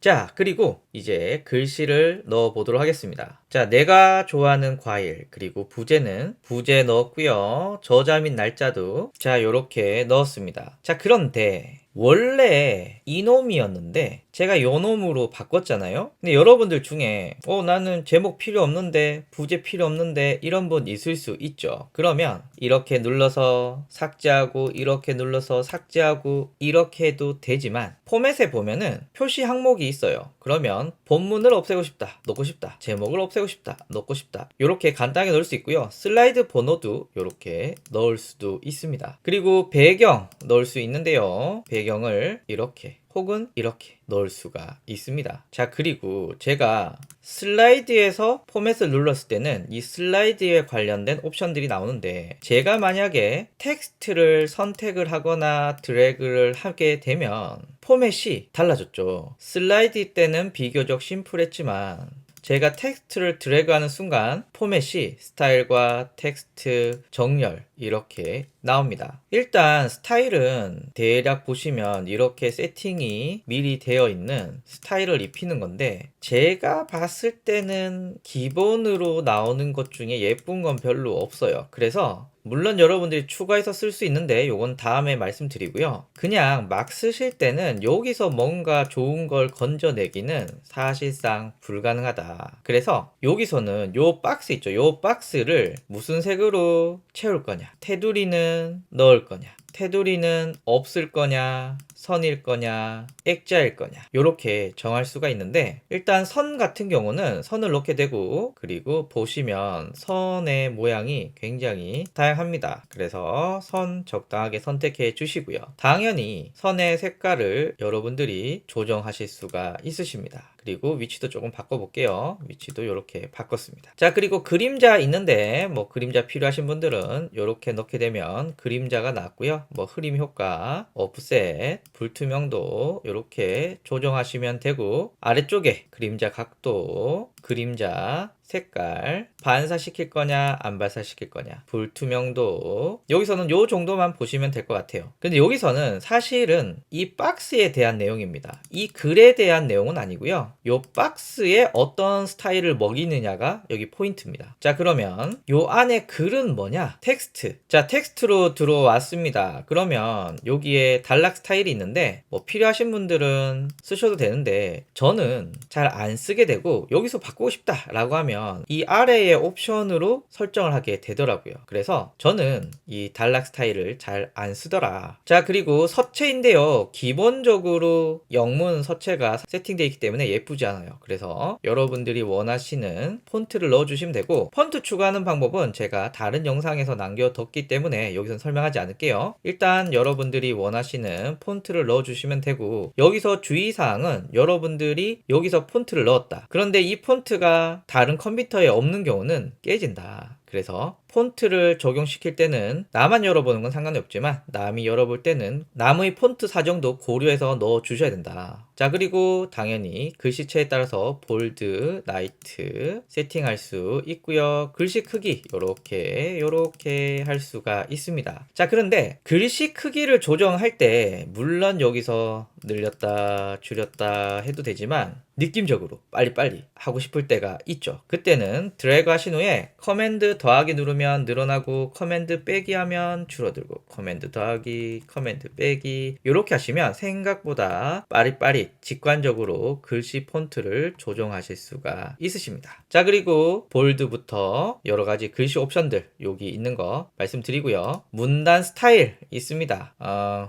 자, 그리고 이제 글씨를 넣어 보도록 하겠습니다. 자, 내가 좋아하는 과일, 그리고 부제는 부제 넣었고요. 저자 및 날짜도 자, 요렇게 넣었습니다. 자, 그런데 원래 이놈이었는데 제가 요놈으로 바꿨잖아요. 근데 여러분들 중에 나는 제목 필요 없는데, 부제 필요 없는데 이런 분 있을 수 있죠. 그러면 이렇게 눌러서 삭제하고, 이렇게 눌러서 삭제하고, 이렇게 해도 되지만 포맷에 보면은 표시 항목이 있어요. 그러면 본문을 없애고 싶다, 넣고 싶다, 제목을 없애고 싶다, 넣고 싶다, 이렇게 간단하게 넣을 수 있고요. 슬라이드 번호도 이렇게 넣을 수도 있습니다. 그리고 배경 넣을 수 있는데요. 배경을 이렇게 혹은 이렇게 넣을 수가 있습니다. 자, 그리고 제가 슬라이드에서 포맷을 눌렀을 때는 이 슬라이드에 관련된 옵션들이 나오는데, 제가 만약에 텍스트를 선택을 하거나 드래그를 하게 되면 포맷이 달라졌죠. 슬라이드 때는 비교적 심플했지만 제가 텍스트를 드래그하는 순간 포맷이 스타일과 텍스트, 정렬 이렇게 나옵니다. 일단 스타일은 대략 보시면 이렇게 세팅이 미리 되어 있는 스타일을 입히는 건데, 제가 봤을 때는 기본으로 나오는 것 중에 예쁜 건 별로 없어요. 그래서 물론 여러분들이 추가해서 쓸 수 있는데 요건 다음에 말씀드리고요. 그냥 막 쓰실 때는 여기서 뭔가 좋은 걸 건져내기는 사실상 불가능하다. 그래서 여기서는 요 박스 있죠. 요 박스를 무슨 색으로 채울 거냐, 테두리는 넣을 거냐, 테두리는 없을 거냐, 선일 거냐, 액자일 거냐, 이렇게 정할 수가 있는데, 일단 선 같은 경우는 선을 넣게 되고, 그리고 보시면 선의 모양이 굉장히 다양합니다. 그래서 선 적당하게 선택해 주시고요. 당연히 선의 색깔을 여러분들이 조정하실 수가 있으십니다. 그리고 위치도 조금 바꿔볼게요. 위치도 이렇게 바꿨습니다. 자, 그리고 그림자 있는데 뭐 그림자 필요하신 분들은 이렇게 넣게 되면 그림자가 나왔고요. 뭐 흐림 효과, 오프셋, 불투명도 이렇게 조정하시면 되고, 아래쪽에 그림자 각도, 그림자 색깔, 반사시킬 거냐 안 반사시킬 거냐, 불투명도, 여기서는 요 정도만 보시면 될 것 같아요. 근데 여기서는 사실은 이 박스에 대한 내용입니다. 이 글에 대한 내용은 아니고요. 요 박스에 어떤 스타일을 먹이느냐가 여기 포인트입니다. 자, 그러면 요 안에 글은 뭐냐? 텍스트. 자, 텍스트로 들어왔습니다. 그러면 여기에 단락 스타일이 있는데 뭐 필요하신 분들은 쓰셔도 되는데, 저는 잘 안 쓰게 되고 여기서 바꾸고 싶다 라고 하면 이 아래의 옵션으로 설정을 하게 되더라고요. 그래서 저는 이 단락 스타일을 잘 안 쓰더라. 자, 그리고 서체인데요. 기본적으로 영문 서체가 세팅되어 있기 때문에 예쁘지 않아요. 그래서 여러분들이 원하시는 폰트를 넣어주시면 되고, 폰트 추가하는 방법은 제가 다른 영상에서 남겨뒀기 때문에 여기서 설명하지 않을게요. 일단 여러분들이 원하시는 폰트를 넣어주시면 되고, 여기서 주의사항은 여러분들이 여기서 폰트를 넣었다. 그런데 이 폰트가 다른 컴퓨터에 없는 경우는 깨진다. 그래서 폰트를 적용시킬 때는 나만 열어보는 건 상관이 없지만 남이 열어볼 때는 남의 폰트 사정도 고려해서 넣어 주셔야 된다. 자, 그리고 당연히 글씨체에 따라서 볼드, 라이트 세팅할 수 있고요. 글씨 크기 요렇게 할 수가 있습니다. 자, 그런데 글씨 크기를 조정할 때 물론 여기서 늘렸다 줄였다 해도 되지만 느낌적으로 빨리빨리 하고 싶을 때가 있죠. 그때는 드래그 하신 후에 커맨드 더하기 누르면 늘어나고, 커맨드 빼기 하면 줄어들고, 커맨드 더하기, 커맨드 빼기, 이렇게 하시면 생각보다 빠릿빠릿 직관적으로 글씨 폰트를 조정하실 수가 있으십니다. 자, 그리고 볼드부터 여러가지 글씨 옵션들 여기 있는 거 말씀드리고요. 문단 스타일 있습니다.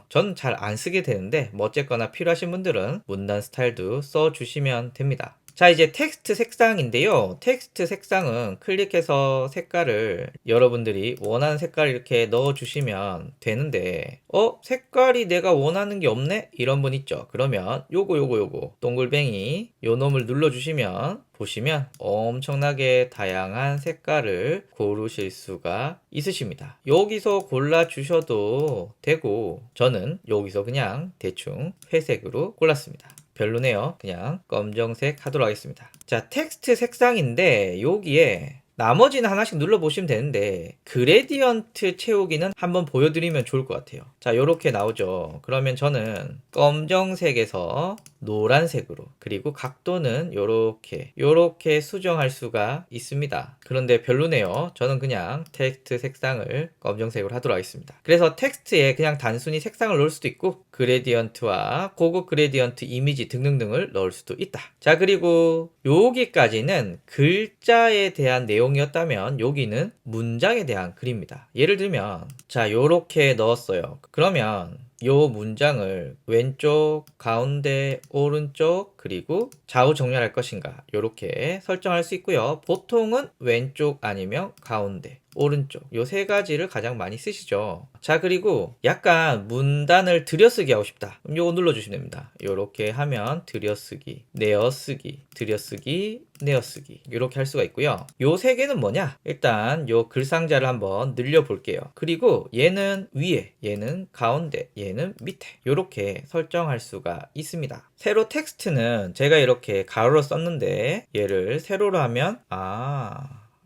전 잘 안 쓰게 되는데 뭐 어쨌거나 필요하신 분들은 문단 스타일도 써주시면 됩니다. 자, 이제 텍스트 색상인데요. 텍스트 색상은 클릭해서 색깔을 여러분들이 원하는 색깔 이렇게 넣어주시면 되는데, 색깔이 내가 원하는 게 없네? 이런 분 있죠. 그러면 요거 동글뱅이 요 놈을 눌러주시면 보시면 엄청나게 다양한 색깔을 고르실 수가 있으십니다. 여기서 골라주셔도 되고, 저는 여기서 그냥 대충 회색으로 골랐습니다. 별로네요. 그냥 검정색 하도록 하겠습니다. 자, 텍스트 색상인데 여기에 나머지는 하나씩 눌러보시면 되는데 그레디언트 채우기는 한번 보여드리면 좋을 것 같아요. 자, 요렇게 나오죠. 그러면 저는 검정색에서 노란색으로, 그리고 각도는 요렇게 수정할 수가 있습니다. 그런데 별로네요. 저는 그냥 텍스트 색상을 검정색으로 하도록 하겠습니다. 그래서 텍스트에 그냥 단순히 색상을 넣을 수도 있고 그레디언트와 고급 그레디언트 이미지 등등등을 넣을 수도 있다. 자, 그리고 여기까지는 글자에 대한 내용이었다면 여기는 문장에 대한 글입니다. 예를 들면 자, 요렇게 넣었어요. 그러면 요 문장을 왼쪽, 가운데, 오른쪽, 그리고 좌우 정렬할 것인가 요렇게 설정할 수 있고요. 보통은 왼쪽 아니면 가운데, 오른쪽 요 세 가지를 가장 많이 쓰시죠. 자, 그리고 약간 문단을 들여쓰기 하고 싶다. 그럼 요거 눌러주시면 됩니다. 요렇게 하면 들여쓰기, 내어쓰기, 들여쓰기, 내어쓰기 이렇게 할 수가 있고요. 요 세 개는 뭐냐? 일단 요 글상자를 한번 늘려 볼게요. 그리고 얘는 위에, 얘는 가운데, 얘는 밑에 이렇게 설정할 수가 있습니다. 세로 텍스트는 제가 이렇게 가로로 썼는데 얘를 세로로 하면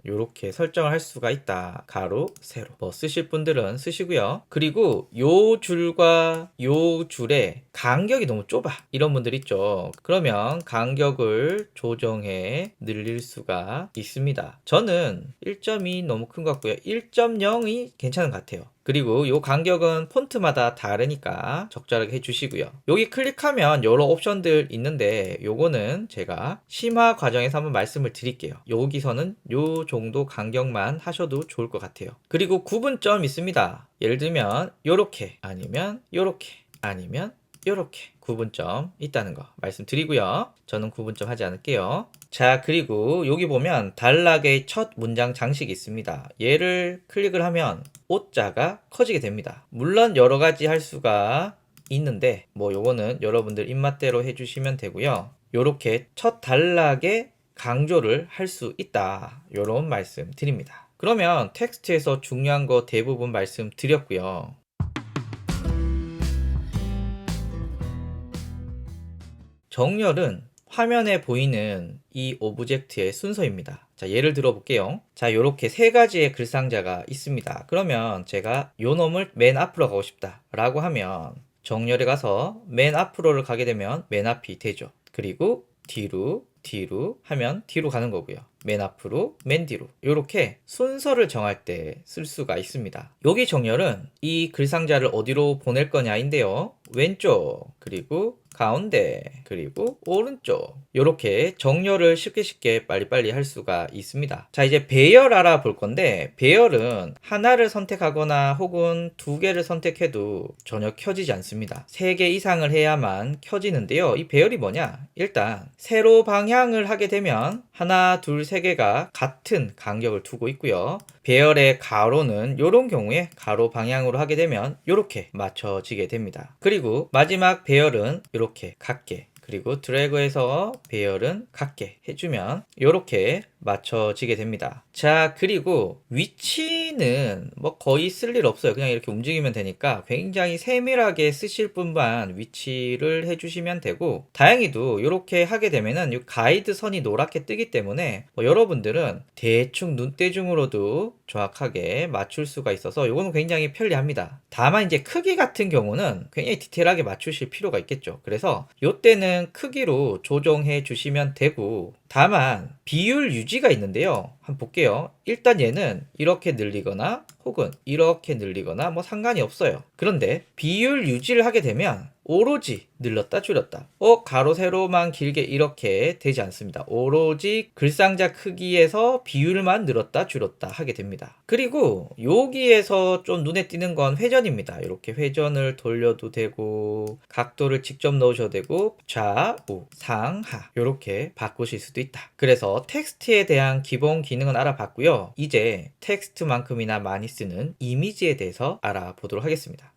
요렇게 설정을 할 수가 있다. 가로, 세로. 뭐 쓰실 분들은 쓰시고요. 그리고 요 줄과 요 줄의 간격이 너무 좁아. 이런 분들 있죠. 그러면 간격을 조정해 늘릴 수가 있습니다. 저는 1.2 너무 큰 것 같고요. 1.0이 괜찮은 것 같아요. 그리고 요 간격은 폰트마다 다르니까 적절하게 해주시고요. 여기 클릭하면 여러 옵션들 있는데 요거는 제가 심화 과정에서 한번 말씀을 드릴게요. 여기서는 요 정도 간격만 하셔도 좋을 것 같아요. 그리고 구분점 있습니다. 예를 들면 요렇게, 아니면 요렇게, 아니면 요렇게 구분점 있다는 거 말씀드리고요. 저는 구분점 하지 않을게요. 자, 그리고 여기 보면 단락의 첫 문장 장식이 있습니다. 얘를 클릭을 하면 오자가 커지게 됩니다. 물론 여러 가지 할 수가 있는데 뭐 요거는 여러분들 입맛대로 해주시면 되고요. 요렇게 첫 단락에 강조를 할 수 있다. 요런 말씀 드립니다. 그러면 텍스트에서 중요한 거 대부분 말씀드렸고요. 정렬은 화면에 보이는 이 오브젝트의 순서입니다. 자, 예를 들어 볼게요. 자, 요렇게 세 가지의 글상자가 있습니다. 그러면 제가 요 놈을 맨 앞으로 가고 싶다 라고 하면 정렬에 가서 맨 앞으로를 가게 되면 맨 앞이 되죠. 그리고 뒤로 하면 뒤로 가는 거고요. 맨 앞으로, 맨 뒤로 이렇게 순서를 정할 때 쓸 수가 있습니다. 여기 정렬은 이 글상자를 어디로 보낼 거냐인데요. 왼쪽, 그리고 가운데, 그리고 오른쪽 이렇게 정렬을 쉽게 빨리빨리 할 수가 있습니다. 자, 이제 배열 알아볼 건데 배열은 하나를 선택하거나 혹은 두 개를 선택해도 전혀 켜지지 않습니다. 3개 이상을 해야만 켜지는데요. 이 배열이 뭐냐? 일단 세로 방향을 하게 되면 하나, 둘, 세 개가 같은 간격을 두고 있고요. 배열의 가로는 이런 경우에 가로 방향으로 하게 되면 이렇게 맞춰지게 됩니다. 그리고 마지막 배열은 이렇게 같게, 그리고 드래그해서 배열은 같게 해주면 이렇게 맞춰지게 됩니다. 자, 그리고 위치는 뭐 거의 쓸 일 없어요. 그냥 이렇게 움직이면 되니까 굉장히 세밀하게 쓰실 분만 위치를 해주시면 되고, 다행히도 이렇게 하게 되면은 이 가이드 선이 노랗게 뜨기 때문에 뭐 여러분들은 대충 눈대중으로도 정확하게 맞출 수가 있어서 이거는 굉장히 편리합니다. 다만 이제 크기 같은 경우는 굉장히 디테일하게 맞추실 필요가 있겠죠. 그래서 이때는 크기로 조정해 주시면 되고, 다만 비율 유지가 있는데요. 한번 볼게요. 일단 얘는 이렇게 늘리거나 혹은 이렇게 늘리거나 뭐 상관이 없어요. 그런데 비율 유지를 하게 되면 오로지 늘렸다 줄였다, 가로 세로만 길게 이렇게 되지 않습니다. 오로지 글상자 크기에서 비율만 늘었다 줄였다 하게 됩니다. 그리고 여기에서 좀 눈에 띄는 건 회전입니다. 이렇게 회전을 돌려도 되고 각도를 직접 넣으셔도 되고 좌우 상하 이렇게 바꾸실 수도 있다. 그래서 텍스트에 대한 기본 기능은 알아봤고요. 이제 텍스트만큼이나 많이 쓰는 이미지에 대해서 알아보도록 하겠습니다.